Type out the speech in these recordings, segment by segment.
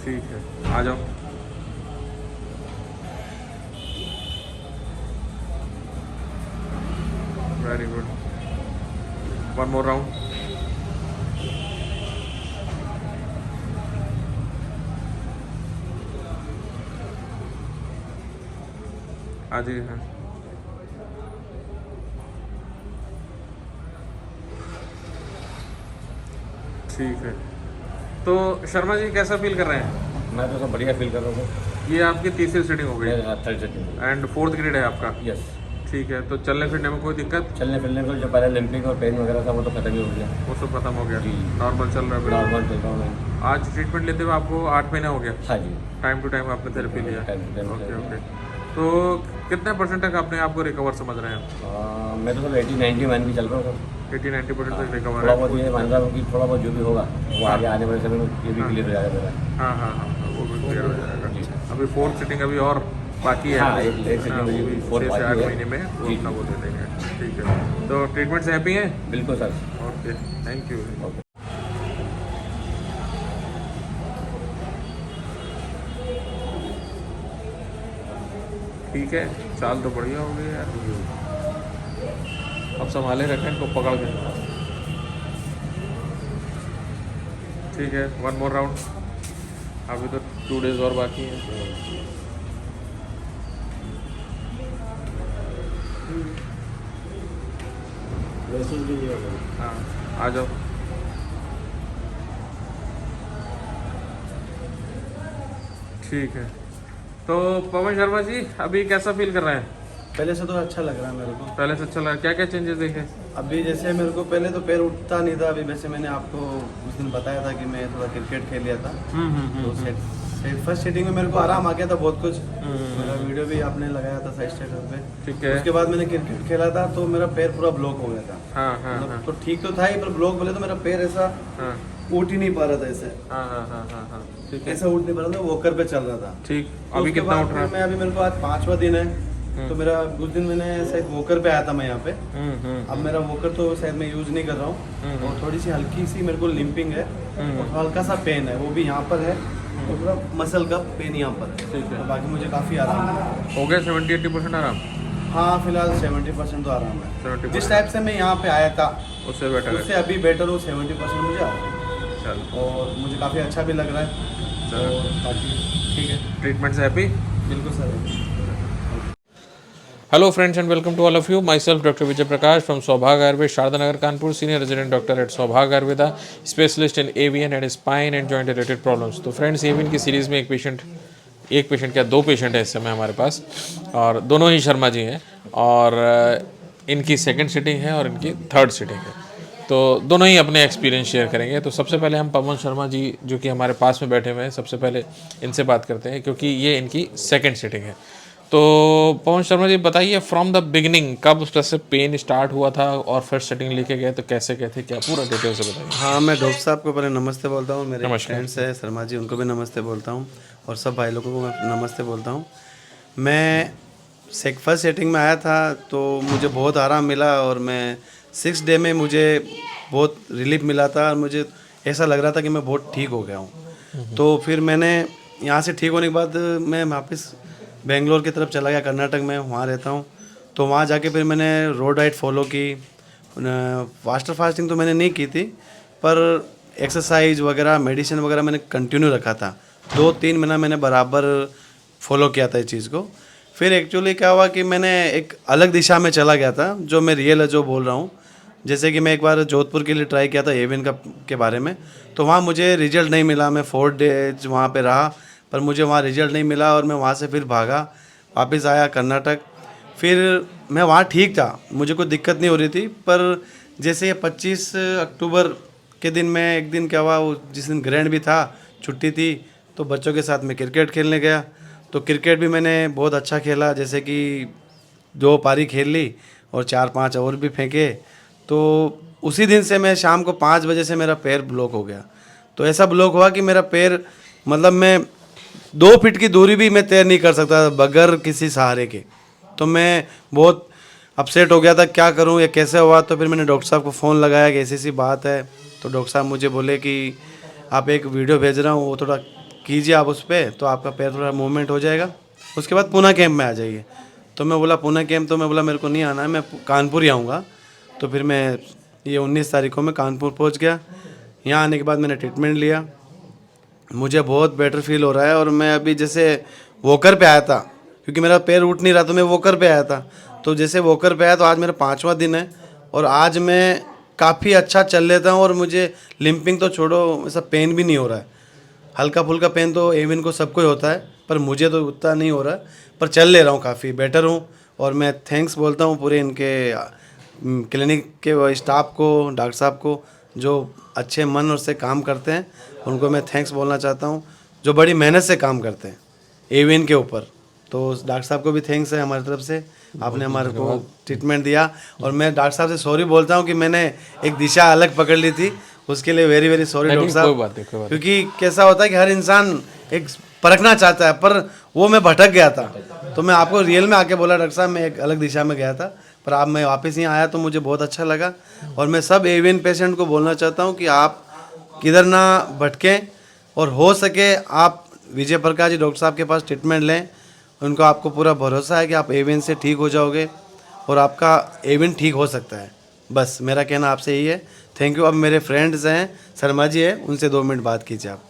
ठीक है, आ जाओ। Very good, one more round. आ जाइए। हाँ ठीक है। तो शर्मा जी कैसा फील कर रहे हैं? मैं तो सब बढ़िया फील कर रहा हूँ। ये आपकी तीसरी सीटिंग हो गई मैं third setting. And fourth grade है आपका। यस। ठीक है, तो चलने फिरने में कोई दिक्कत? चलने फिरने को जो पहले लिम्पिक और पेन वगैरह था वो तो खत्म ही हो गया। वो सब खत्म हो गया, जी। नॉर्मल चल रहा है बिल्कुल। नॉर्मल चल रहा हूँ मैं। आज ट्रीटमेंट लेते हुए आपको 8 महीना हो गया? हाँ जी। टाइम टू टाइम आपने थेरेपी लिया? Time to time okay therapy। Okay. तो कितने परसेंट तक अपने आप को रिकवर समझ रहे हैं? मैं तो सब 80-90 मान भी चल रहा हूँ। 80-90% तक रिकवर थोड़ा है? बहुत ये मान रहा हूँ कि थोड़ा बहुत जो भी होगा वो आगे आने वाले समय में ये भी क्लियर हो जाएगा मेरा। हाँ हाँ हाँ, वो भी क्लियर हो जाएगा। अभी फोर्थ सीटिंग अभी और बाकी है। हाँ, एक sitting हाँ, वो अभी भी fourth 6 से बाकी 8 है। महीने में वो जी। अपना वो दे देंगे। ठीक है, तो ट्रीटमेंट से हैप्पी हैं? बिल्कुल sir. Okay, thank you. Okay. ठीक है, चाल तो बढ़िया हो गई यार। अब संभाले रखें इनको पकड़ के। ठीक है, वन मोर राउंड। अभी तो 2 डेज और बाकी हैं। हाँ, आ जाओ। ठीक है, तो पवन शर्मा जी अभी कैसा फील कर रहे हैं? पहले से तो अच्छा लग रहा है मेरे को। पहले से अच्छा लगा? क्या क्या चेंजेस देखे? अभी जैसे मेरे को पहले तो पैर उठता नहीं था। अभी वैसे मैंने आपको उस दिन बताया था कि मैं थोड़ा क्रिकेट खेल लिया था। तो फर्स्ट सेटिंग में मेरे को आराम आ गया था बहुत कुछ। मेरा वीडियो भी आपने लगाया था साइड स्टेटस पे। ठीक है। उसके बाद मैंने क्रिकेट खेला था तो मेरा पैर पूरा ब्लॉक हो गया था। हाँ हाँ मतलब हाँ तो ठीक तो था ही, पर ब्लॉक बोले तो मेरा पैर ऐसा हाँ उठ ही नहीं पा रहा था। ऐसे हाँ हाँ हाँ हाँ हाँ, ठीक है। ऐसा उठ नहीं पा रहा था, वॉकर पे चल रहा था। ठीक, तो अभी उसके कितना बाद उठ रहा फिर है? मैं अभी मेरे को आज 5वां दिन है। तो मेरा उस दिन मैंने शायद वॉकर पे आया था मैं यहाँ पे। अब मेरा वॉकर तो शायद मैं यूज नहीं कर रहा हूँ। और थोड़ी सी हल्की सी मेरे को लिम्पिंग है और हल्का सा पेन है, वो भी यहाँ पर है। और पूरा मसल का पेन यहाँ पर है। ठीक है। तो बाकी मुझे काफ़ी आराम है। हो गया 70-80% आराम? हाँ, फिलहाल 70% तो आराम है। 70%? जिस टाइप से मैं यहाँ पे आया था उससे बेटर उससे है? अभी बेटर हो। 70% मुझे आ रहा है चल, और मुझे काफ़ी अच्छा भी लग रहा है। चलो। और बाकी ठीक है, ट्रीटमेंट से हैप्पी? बिल्कुल sir. Hello friends and welcome to all of you. Myself Dr. Vijay Prakash from Saubhag Ayurveda, Shardanagar, Kanpur, senior resident doctor at Saubhag Ayurveda, specialist in AVN and spine and joint related problems. तो friends AVN की series में एक patient क्या 2 patient है इस समय हमारे पास, और दोनों ही शर्मा जी हैं, और इनकी सेकंड सिटिंग है और इनकी थर्ड सिटिंग है। तो दोनों ही अपने एक्सपीरियंस शेयर करेंगे। तो सबसे पहले हम पवन शर्मा जी जो कि हमारे पास में बैठे हुए हैं, सबसे पहले इनसे बात करते हैं क्योंकि ये इनकी सेकंड सिटिंग है। तो पवन शर्मा जी बताइए, फ्रॉम द बिगिनिंग कब उसका से पेन स्टार्ट हुआ था और फर्स्ट सेटिंग लेके गए तो कैसे गए थे, क्या पूरा डिटेल से बताइए। हाँ, मैं डॉक्टर साहब को पहले नमस्ते बोलता हूँ। मेरे नमस्कार। फ्रेंड्स है शर्मा जी, उनको भी नमस्ते बोलता हूँ। और सब भाई लोगों को मैं नमस्ते बोलता हूँ। मैं फर्स्ट सेटिंग में आया था तो मुझे बहुत आराम मिला और मैं 6 डे में मुझे बहुत रिलीफ मिला था और मुझे ऐसा लग रहा था कि मैं बहुत ठीक हो गया हूँ। तो फिर मैंने यहाँ से ठीक होने के बाद मैं वापस बेंगलोर की तरफ चला गया, कर्नाटक में वहाँ रहता हूँ। तो वहाँ जाके फिर मैंने रोड डाइट फॉलो की। फास्टिंग तो मैंने नहीं की थी, पर एक्सरसाइज वगैरह मेडिसिन वगैरह मैंने कंटिन्यू रखा था। 2-3 महीना मैंने बराबर फॉलो किया था इस चीज़ को। फिर एक्चुअली क्या हुआ कि मैंने एक अलग दिशा में चला गया था, जो मैं रियल है जो बोल रहा हूँ। जैसे कि मैं एक बार जोधपुर के लिए ट्राई किया था एवियन का के बारे में, तो वहाँ मुझे रिजल्ट नहीं मिला। मैं 4 डेज वहाँ पे रहा पर मुझे वहाँ रिजल्ट नहीं मिला और मैं वहाँ से फिर भागा, वापस आया कर्नाटक। फिर मैं वहाँ ठीक था, मुझे कोई दिक्कत नहीं हो रही थी। पर जैसे 25 अक्टूबर के दिन में एक दिन क्या हुआ, वो जिस दिन ग्रैंड भी था, छुट्टी थी, तो बच्चों के साथ मैं क्रिकेट खेलने गया। तो क्रिकेट भी मैंने बहुत अच्छा खेला, जैसे कि 2 पारी खेल ली और 4-5 ओवर भी फेंके। तो उसी दिन से मैं शाम को 5 बजे से मेरा पैर ब्लॉक हो गया। तो ऐसा ब्लॉक हुआ कि मेरा पैर, मतलब मैं 2 फीट की दूरी भी मैं तैर नहीं कर सकता बगैर किसी सहारे के। तो मैं बहुत अपसेट हो गया था, क्या करूं, ये कैसे हुआ। तो फिर मैंने डॉक्टर साहब को फ़ोन लगाया कि ऐसी ऐसी बात है। तो डॉक्टर साहब मुझे बोले कि आप एक वीडियो भेज रहा हूँ, वो थोड़ा कीजिए आप उस पर, तो आपका पैर थोड़ा मूवमेंट हो जाएगा। उसके बाद पूना कैंप में आ जाइए। तो मैं बोला पूना कैंप, तो मैं बोला मेरे को नहीं आना है, मैं कानपुर ही आऊँगा। तो फिर मैं ये 19 तारीख को मैं कानपुर पहुँच गया। यहाँ आने के बाद मैंने ट्रीटमेंट लिया, मुझे बहुत बेटर फील हो रहा है। और मैं अभी जैसे वॉकर पे आया था, क्योंकि मेरा पैर उठ नहीं रहा, तो मैं वॉकर पे आया था। तो जैसे वॉकर पे आया तो आज मेरा 5वां दिन है, और आज मैं काफ़ी अच्छा चल लेता हूँ। और मुझे लिम्पिंग तो छोड़ो, ऐसा पेन भी नहीं हो रहा है। हल्का फुल्का पेन तो एविन को सबको ही होता है, पर मुझे तो उतना नहीं हो रहा है, पर चल ले रहा हूँ, काफ़ी बेटर हूँ। और मैं थैंक्स बोलता हूँ पूरे इनके क्लिनिक के स्टाफ को, डॉक्टर साहब को, जो अच्छे मन और से काम करते हैं, उनको मैं थैंक्स बोलना चाहता हूँ, जो बड़ी मेहनत से काम करते हैं एवियन के ऊपर। तो डॉक्टर साहब को भी थैंक्स है हमारी तरफ से, आपने हमारे को ट्रीटमेंट दिया। और मैं डॉक्टर साहब से सॉरी बोलता हूँ कि मैंने एक दिशा अलग पकड़ ली थी, उसके लिए वेरी वेरी सॉरी डॉक्टर साहब। कोई बात नहीं। क्योंकि कैसा होता है कि हर इंसान एक परखना चाहता है, पर वो मैं भटक गया था। तो मैं आपको रियल में आके बोला डॉक्टर साहब मैं एक अलग दिशा में गया था, पर अब मैं वापस यहाँ आया तो मुझे बहुत अच्छा लगा। और मैं सब एवियन पेशेंट को बोलना चाहता हूँ कि आप किधर ना भटकें, और हो सके आप विजय प्रकाश जी डॉक्टर साहब के पास ट्रीटमेंट लें। उनको आपको पूरा भरोसा है कि आप एवियन से ठीक हो जाओगे, और आपका एवियन ठीक हो सकता है। बस मेरा कहना आपसे यही है। Thank you. अब मेरे फ्रेंड्स हैं, शर्मा जी है, उनसे 2 मिनट बात कीजिए आप।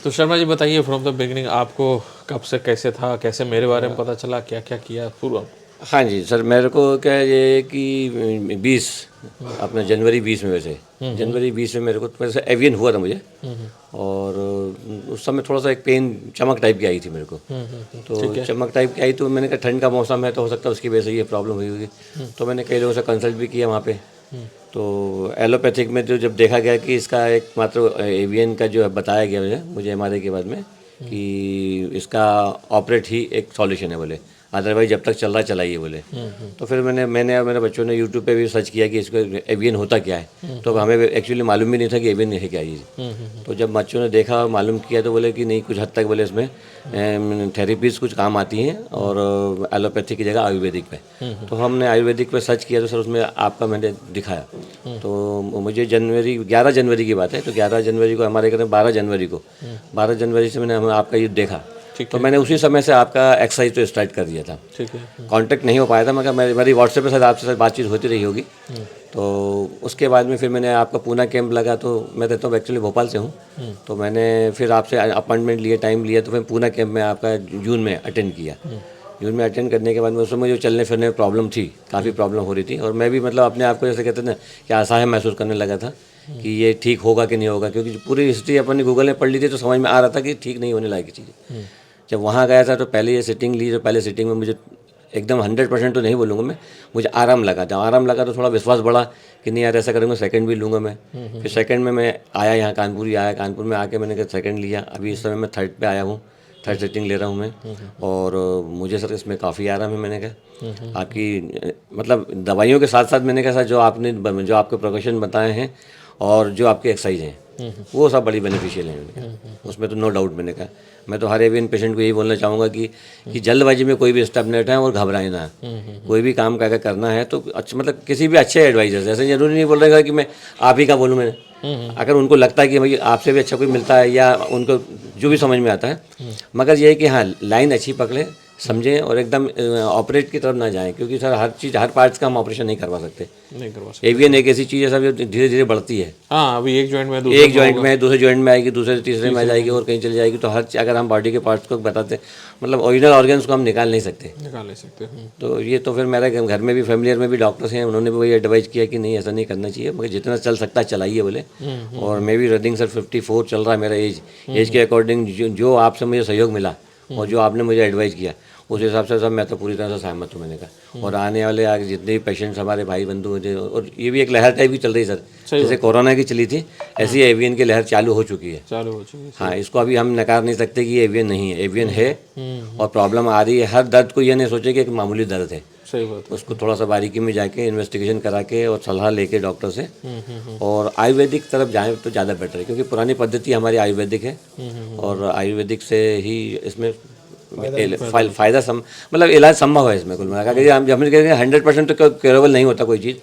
तो शर्मा जी बताइए, फ्रॉम द बिगिनिंग आपको कब से कैसे था, कैसे मेरे बारे में पता चला, क्या क्या किया पूरा? हाँ जी सर, मेरे को क्या है ये कि 20 अपना जनवरी 20 में, वैसे जनवरी 20 में मेरे को वैसे एवियन हुआ था मुझे। और उस समय थोड़ा सा एक पेन चमक टाइप की आई थी मेरे को। तो चमक टाइप की आई, तो मैंने कहा ठंड का मौसम है तो हो सकता है उसकी वजह से ये प्रॉब्लम हुई होगी। तो मैंने कई लोगों से कंसल्ट भी किया वहाँ पे। तो एलोपैथिक में जो जब देखा गया कि इसका एक मात्र एवियन का जो है बताया गया मुझे एमआरआई के बाद में कि इसका ऑपरेट ही एक सॉल्यूशन है बोले, अदरवाइज जब तक चल रहा चलाइए बोले। तो फिर मैंने और मेरे बच्चों ने यूट्यूब पे भी सर्च किया कि इसको एवियन होता क्या है। तो हमें एक्चुअली मालूम भी नहीं था कि एवियन है क्या चीज़। तो जब बच्चों ने देखा और मालूम किया तो बोले कि नहीं, कुछ हद तक बोले इसमें थेरेपीज़ कुछ काम आती हैं, और एलोपैथी की जगह आयुर्वेदिक पे। तो हमने आयुर्वेदिक पे सर्च किया, तो सर उसमें आपका मैंने दिखाया। तो मुझे 11 जनवरी की बात है, तो 11 जनवरी को हमारे घर में 12 जनवरी से मैंने आपका ये देखा। तो मैंने उसी समय से आपका एक्सरसाइज तो स्टार्ट कर दिया था। ठीक है। कांटेक्ट नहीं हो पाया था, मगर मेरी व्हाट्सएप पे शायद आपसे साथ बातचीत होती रही होगी। तो उसके बाद में फिर मैंने आपका पूना कैंप लगा। तो मैं रहता हूँ एक्चुअली भोपाल से हूँ। तो मैंने फिर आपसे अपॉइंटमेंट लिए, टाइम लिया, तो फिर पूना कैंप में आपका जून में अटेंड किया। जून में अटेंड करने के बाद में उस समय जो चलने फिरने में प्रॉब्लम थी, काफ़ी प्रॉब्लम हो रही थी। और मैं भी मतलब अपने आप को जैसे कहते हैं ना कि असहाय महसूस करने लगा था कि ये ठीक होगा कि नहीं होगा, क्योंकि पूरी हिस्ट्री अपन गूगल में पढ़ ली थी तो समझ में आ रहा था कि ठीक नहीं होने लायक चीज़। जब वहाँ गया था तो पहले ये सिटिंग ली, तो पहले सिटिंग में मुझे एकदम 100% तो नहीं बोलूँगा मैं, मुझे आराम लगा। जब आराम लगा तो थोड़ा विश्वास बढ़ा कि नहीं यार ऐसा करूँगा सेकंड भी लूँगा मैं। फिर सेकंड में मैं आया यहाँ कानपुर ही आया, कानपुर में आके मैंने सेकंड लिया। अभी इस समय मैं थर्ड पे आया हूँ, थर्ड सिटिंग ले रहा हूँ मैं। और मुझे सर इसमें काफ़ी आराम है। मैंने कहा आपकी मतलब दवाइयों के साथ साथ मैंने कहा जो आपके प्रोफेशन बताए हैं और जो आपके एक्सरसाइज हैं वो सब बड़ी बेनिफिशियल हैं। उसमें तो नो डाउट। मैंने कहा मैं तो हर एवियन पेशेंट को यही बोलना चाहूँगा कि जल्दबाजी में कोई भी स्टेप न उठाएं और घबराएं ना। कोई भी काम का अगर करना है तो अच्छा, मतलब किसी भी अच्छे एडवाइजर से, ऐसे जरूरी नहीं बोल रहा कि मैं आप ही का बोलूँ मैंने। अगर उनको लगता है कि भाई आपसे भी अच्छा कोई मिलता है या उनको जो भी समझ में आता है, मगर ये है कि हाँ लाइन अच्छी पकड़े, समझें और एकदम ऑपरेट की तरफ ना जाएं, क्योंकि सर हर चीज़ हर पार्ट्स का हम ऑपरेशन नहीं करवा सकते। एवियन एक ऐसी चीज़ है सर जो धीरे धीरे बढ़ती है। हाँ, अभी एक जॉइंट में दूसरे जॉइंट में आएगी, दूसरे तीसरे में आ जाएगी और कहीं चली जाएगी। तो अगर हम बॉडी के पार्ट्स को बताते मतलब ओरिजिनल ऑर्गन्स को हम निकाल नहीं सकते। तो ये तो फिर मेरे घर में भी फैमिलियर में भी डॉक्टर्स हैं, उन्होंने भी वही एडवाइस किया कि नहीं ऐसा नहीं करना चाहिए, मगर जितना चल सकता है चलाइए बोले। और मैं भी रनिंग सर 54 चल रहा है मेरा एज के अकॉर्डिंग जो आपसे मुझे सहयोग मिला और जो आपने मुझे एडवाइस किया उस हिसाब से सब मैं तो पूरी तरह से सहमत हूँ। मैंने कहा और आने वाले आगे जितने भी पेशेंट्स हमारे भाई बंधु मुझे, और ये भी एक लहर टाइप की चल रही है सर, जैसे कोरोना की चली थी ऐसी एवियन की लहर चालू हो चुकी है। हाँ, इसको अभी हम नकार नहीं सकते कि ये एवियन नहीं है, एवियन है और प्रॉब्लम आ रही है। हर दर्द को ये नहीं सोचे कि एक मामूली दर्द है, सही बात। उसको थोड़ा सा बारीकी में जाके इन्वेस्टिगेशन करा के और सलाह लेके डॉक्टर से और आयुर्वेदिक तरफ जाएं तो ज़्यादा बेटर है, क्योंकि पुरानी पद्धति हमारी आयुर्वेदिक है और आयुर्वेदिक से ही इसमें फायदा मतलब इलाज संभव है इसमें। कुल मिलाकर हम जब कहेंगे 100% तो क्योरेबल नहीं होता कोई चीज़,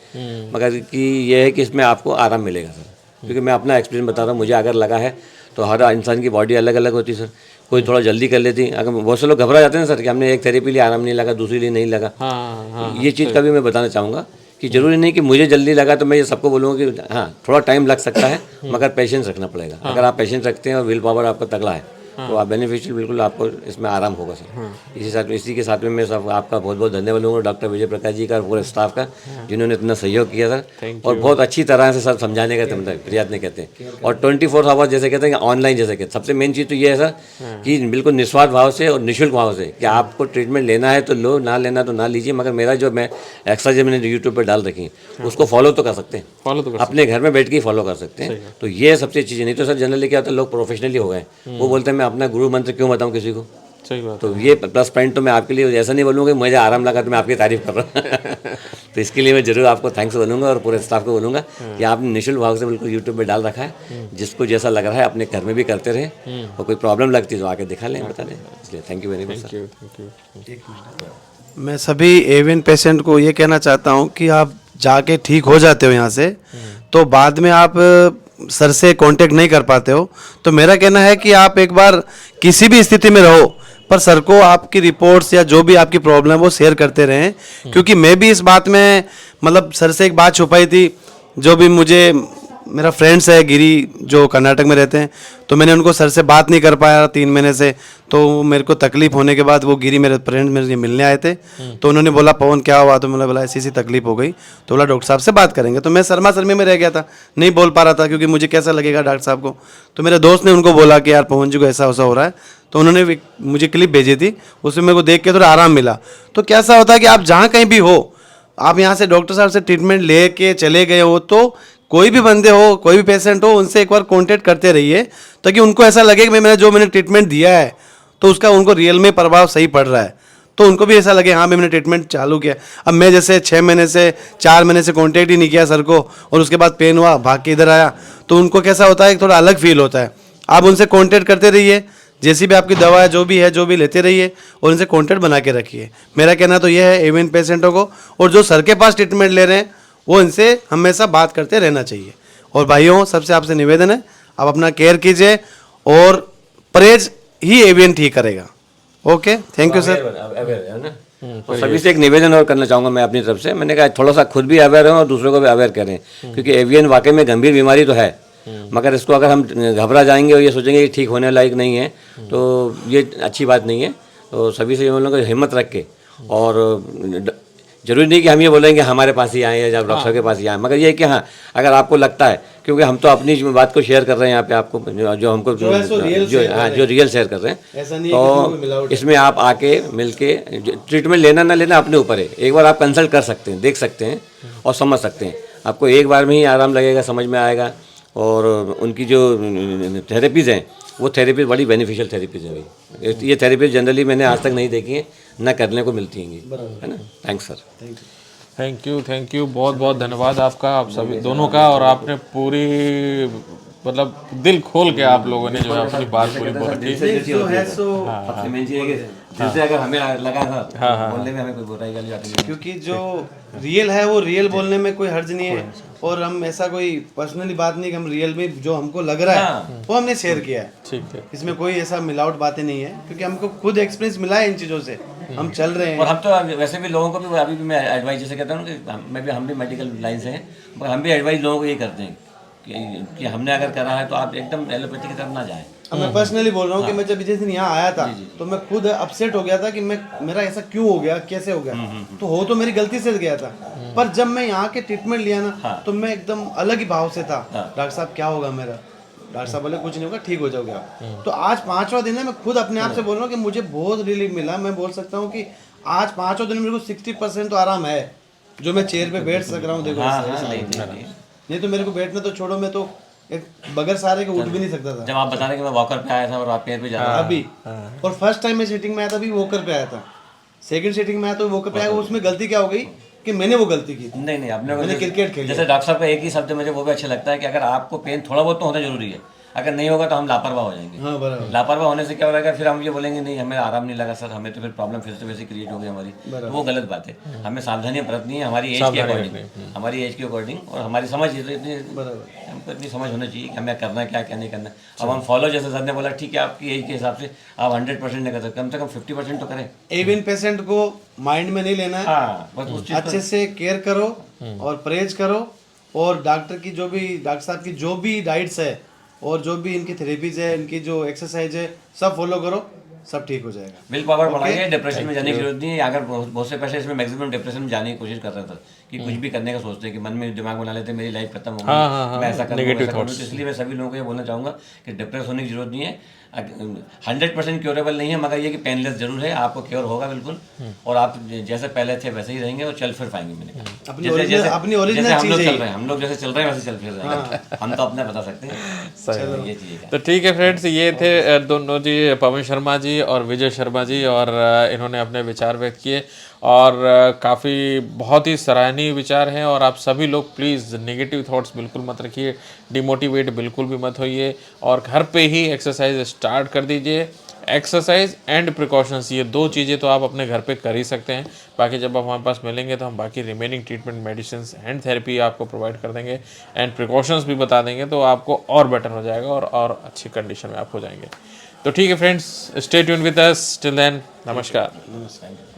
मगर कि ये है कि इसमें आपको आराम मिलेगा सर। क्योंकि मैं अपना एक्सपीरियंस बता रहा हूँ, मुझे अगर लगा है तो हर इंसान की बॉडी अलग अलग होती है सर। कोई थोड़ा जल्दी कर लेती, अगर बहुत से लोग घबरा जाते हैं सर कि हमने एक थेरेपी लिए आराम नहीं लगा, दूसरी लिए नहीं लगा। हाँ ये चीज़ का भी मैं बताना चाहूँगा कि ज़रूरी नहीं कि मुझे जल्दी लगा तो मैं ये सबको बोलूँगा कि हाँ थोड़ा टाइम लग सकता है, मगर पेशेंस रखना पड़ेगा। अगर आप पेशेंस रखते हैं और विल पावर आपका तगड़ा है तो आप बेनिफिशियल बिल्कुल आपको इसमें आराम होगा सर। इसी के साथ में मैं सब आपका बहुत बहुत धन्यवाद दूंगा डॉक्टर विजय प्रकाश जी का और पूरे स्टाफ का, जिन्होंने इतना सहयोग किया सर और बहुत अच्छी तरह से सब समझाने का प्रयत्न करते हैं। और 24 आवर्स जैसे कहते हैं कि ऑनलाइन जैसे कहते हैं, सबसे मेन चीज़ तो ये है सर कि बिल्कुल निस्वार्थ भाव से और निःशुल्क भाव से कि आपको ट्रीटमेंट लेना है तो लो, ना लेना तो ना लीजिए। मगर मेरा जो मैं एक्स्ट्रा जो मैंने यूट्यूब पर डाल रखी है उसको फॉलो तो कर सकते हैं, फॉलो तो अपने घर में बैठ के ही फॉलो कर सकते हैं। तो ये सबसे अच्छी चीज़। नहीं तो सर जनरली क्या होता है, लोग प्रोफेशनली हो गए, वो बोलते हैं मैं अपना गुरु मंत्र क्यों बताऊं किसी को। सही बात। तो ये प्लस पॉइंट तो मैं आपके लिए ऐसा नहीं बोलूँगा कि मुझे आराम लगा तो मैं आपकी तारीफ कर रहा हूँ तो इसके लिए मैं जरूर आपको थैंक्स बोलूँगा और पूरे स्टाफ को बोलूँगा कि आपने निःशुल्क भाव से बिल्कुल यूट्यूब पे डाल रखा है। जिसको जैसा लग रहा है अपने घर में भी करते रहे और कोई प्रॉब्लम लगती है तो आके दिखा लें, बता दें। इसलिए thank you very much sir. Thank you. मैं सभी एवियन पेशेंट को ये कहना चाहता हूँ कि आप जाके ठीक हो जाते हो यहाँ से, तो बाद में आप सर से कांटेक्ट नहीं कर पाते हो, तो मेरा कहना है कि आप एक बार किसी भी स्थिति में रहो पर सर को आपकी रिपोर्ट्स या जो भी आपकी प्रॉब्लम है वो शेयर करते रहें। क्योंकि मैं भी इस बात में मतलब सर से एक बात छुपाई थी, जो भी मुझे मेरा फ्रेंड्स है गिरी जो कर्नाटक में रहते हैं, तो मैंने उनको सर से बात नहीं कर पाया 3 महीने से। तो मेरे को तकलीफ होने के बाद वो गिरी मेरे फ्रेंड मेरे मिलने आए थे, तो उन्होंने बोला पवन क्या हुआ, तो मैंने बोला ऐसी ऐसी तकलीफ हो गई, तो बोला डॉक्टर साहब से बात करेंगे। तो मैं शर्मा शर्मी में रह गया था, नहीं बोल पा रहा था क्योंकि मुझे कैसा लगेगा डॉक्टर साहब को। तो मेरे दोस्त ने उनको बोला कि यार पवन जी को ऐसा वैसा हो रहा है, तो उन्होंने मुझे क्लिप भेजी थी, उसमें मेरे को देख के थोड़ा आराम मिला। तो कैसा होता है कि आप जहाँ कहीं भी हो, आप यहाँ से डॉक्टर साहब से ट्रीटमेंट ले के चले गए हो, तो कोई भी बंदे हो, कोई भी पेशेंट हो, उनसे एक बार कांटेक्ट करते रहिए ताकि उनको ऐसा लगे कि मैंने ट्रीटमेंट दिया है तो उसका उनको रियल में प्रभाव सही पड़ रहा है, तो उनको भी ऐसा लगे हाँ भाई मैंने ट्रीटमेंट चालू किया। अब मैं जैसे 6 महीने से 4 महीने से कांटेक्ट ही नहीं किया सर को और उसके बाद पेन हुआ भाग के इधर आया, तो उनको कैसा होता है थोड़ा अलग फील होता है। आप उनसे कांटेक्ट करते रहिए, जैसी भी आपकी दवा है जो भी लेते रहिए और उनसे कांटेक्ट बना के रखिए। मेरा कहना तो यह है एवियन पेशेंटों को, और जो सर के पास ट्रीटमेंट ले रहे हैं वो इनसे हमेशा बात करते रहना चाहिए। और भाइयों सबसे आपसे निवेदन है आप अपना केयर कीजिए और परहेज ही एवियन ठीक करेगा। Okay, thank you sir. तो सभी से एक निवेदन और करना चाहूँगा मैं अपनी तरफ से। मैंने कहा थोड़ा सा खुद भी अवेयर हों और दूसरों को भी अवेयर करें, क्योंकि एवियन वाकई में गंभीर बीमारी तो है, मगर इसको अगर हम घबरा जाएंगे और ये सोचेंगे कि ठीक होने लायक नहीं है तो ये अच्छी बात नहीं है। तो सभी से हम लोग हिम्मत रख के, और जरूरी नहीं कि हम ये बोलेंगे हमारे पास ही आए या जब डॉक्टर के पास ही आए, मगर ये है कि हाँ अगर आपको लगता है, क्योंकि हम तो अपनी बात को शेयर कर रहे हैं यहाँ पे आपको, जो हमको जो रियल शेयर कर रहे हैं, तो इसमें आप आके मिलके ट्रीटमेंट लेना ना लेना अपने ऊपर है। एक बार आप कंसल्ट कर सकते हैं, देख सकते हैं और समझ सकते हैं। आपको एक बार में ही आराम लगेगा, समझ में आएगा। और उनकी जो थेरेपीज़ हैं वो थेरेपी बड़ी बेनिफिशियल थेरेपीज़ हैं भाई। ये थेरेपीज जनरली मैंने आज तक नहीं देखी है, ना करने को मिलती हैं, है ना। Thanks sir. थैंक यू बहुत बहुत धन्यवाद आपका, आप सभी दोनों का। और आपने पूरी मतलब दिल खोल के आप लोगों ने जो है अपनी बात पूरी बोली। जैसे अगर हमें लगा था बोलने में हमें कोई बुराई गाली आती नहीं, क्योंकि जो रियल है वो रियल बोलने में कोई हर्ज नहीं है, और हम ऐसा कोई पर्सनली बात नहीं कि हम रियल में जो हमको लग रहा है वो हमने शेयर किया है। ठीक है, इसमें कोई ऐसा मिलावट बातें नहीं है, क्योंकि हमको खुद एक्सपीरियंस मिला है इन चीज़ों से, हम चल रहे हैं। और हम तो वैसे भी लोगों को भी अभी भी मैं एडवाइस जैसे कहता हूँ कि हम भी मेडिकल लाइन से हैं, मगर हम भी एडवाइस लोगों को ये करते हैं कि हमने अगर करा है तो आप एकदम एलोपैथी की तरफ ना जाएं। अब मैं पर्सनली बोल रहा हूँ कि मैं जब जिस दिन यहाँ आया था तो मैं खुद अपसेट हो गया था कि मेरा ऐसा क्यों हो गया, कैसे हो गया। तो हो तो मेरी गलती से गया था, पर जब मैं यहाँ के ट्रीटमेंट लिया ना तो मैं एकदम अलग ही भाव से था। डॉक्टर साहब क्या होगा मेरा, डॉक्टर साहब बोले कुछ नहीं होगा, ठीक हो जाओगे आप। तो आज 5वां दिन है, मैं खुद अपने आप से बोल रहा हूँ कि मुझे बहुत रिलीफ मिला। मैं बोल सकता हूँ कि आज 5वां दिन मेरे को 60% तो आराम है, जो मैं चेयर पे बैठ सक रहा हूँ। देखो नहीं तो मेरे को बैठना तो छोड़ो, मैं तो एक बगैर सारे के उठ भी नहीं सकता था। जब आप बता रहे कि मैं वॉकर पे आया था और आप पैर पे जा रहे अभी और फर्स्ट टाइम मैं सेटिंग में आया था अभी वॉकर पे आया था, सेकंड सेटिंग में आया तो वॉकर पे आया। उसमें गलती क्या हो गई कि मैंने वो गलती की नहीं मैंने क्रिकेट खेली। जैसे डॉक्टर साहब का एक ही शब्द मुझे वो भी अच्छा लगता है कि अगर आपको पेन थोड़ा बहुत तो होना जरूरी है, अगर नहीं होगा तो हम लापरवाह हो जाएंगे। हाँ बराबर। लापरवाह होने से क्या हो रहा है, फिर हम ये बोलेंगे नहीं हमें आराम नहीं लगा सर, हमें तो फिर प्रॉब्लम फिर से वैसे क्रिएट हो गई हमारी, तो वो गलत बात है। हमें सावधानियां बरतनी है हमारी एज के अकॉर्डिंग, हमारी एज के अकॉर्डिंग, और हमारी समझ इतनी हमको इतनी समझ होनी चाहिए कि हमें करना है क्या क्या नहीं करना। अब हम फॉलो, जैसे सर ने बोला ठीक है आपकी एज के हिसाब से आप 100% नहीं कर सकते, कम से कम 50% तो करें। एवियन पेशेंट को माइंड में नहीं लेना है, हाँ बस उस चीज़ अच्छे से केयर करो और परहेज करो, और डॉक्टर की जो भी, डॉक्टर साहब की जो भी डाइट्स है और जो भी इनकी थेरेपीज है, इनकी जो एक्सरसाइज है, सब फॉलो करो, सब ठीक हो जाएगा। विल पावर बढ़ाइए, डिप्रेशन में जाने की जरूरत नहीं है। अगर बहुत से पैसे इसमें मैक्सिमम डिप्रेशन में जाने की कोशिश कर रहे थे कि कुछ भी करने का सोचते हैं कि मन में दिमाग बना लेते हैं मेरी लाइफ खत्म हो गई, मैं ऐसा करूँगा वैसा करूँगा, तो इसलिए मैं सभी लोगों को ये बोलना चाहूँगा कि डिप्रेस होने की जरूरत नहीं है। 100% क्योरेबल नहीं है, मगर ये कि पेनलेस जरूर है, आपको क्योर होगा बिल्कुल, और आप जैसे पहले थे वैसे ही रहेंगे और चल फिर पाएंगे। मैंने कहा अपनी ओरिजिनल जैसे हम लोग चीज़ चल है। रहे हैं, हम लोग जैसे चल रहे हैं वैसे चल फिर रहेंगे, हम तो अपना बता सकते हैं। ये चीज़ है। तो ठीक है फ्रेंड्स, ये थे दोनों जी, पवन शर्मा जी और विजय शर्मा जी, और इन्होंने अपने विचार व्यक्त किए, और काफ़ी बहुत ही सराहनीय विचार हैं। और आप सभी लोग प्लीज़ नेगेटिव थॉट्स बिल्कुल मत रखिए, डिमोटिवेट बिल्कुल भी मत होइए, और घर पे ही एक्सरसाइज स्टार्ट कर दीजिए। एक्सरसाइज एंड प्रिकॉशंस, ये दो चीज़ें तो आप अपने घर पे कर ही सकते हैं। बाकी जब आप हमारे पास मिलेंगे तो हम बाकी remaining treatment, medicine and therapy आपको प्रोवाइड कर देंगे, एंड प्रिकॉशंस भी बता देंगे, तो आपको और बेटर हो जाएगा और अच्छी कंडीशन में आप हो जाएंगे। तो ठीक है friends, stay tune with us, till then नमस्कार। नमस्कार।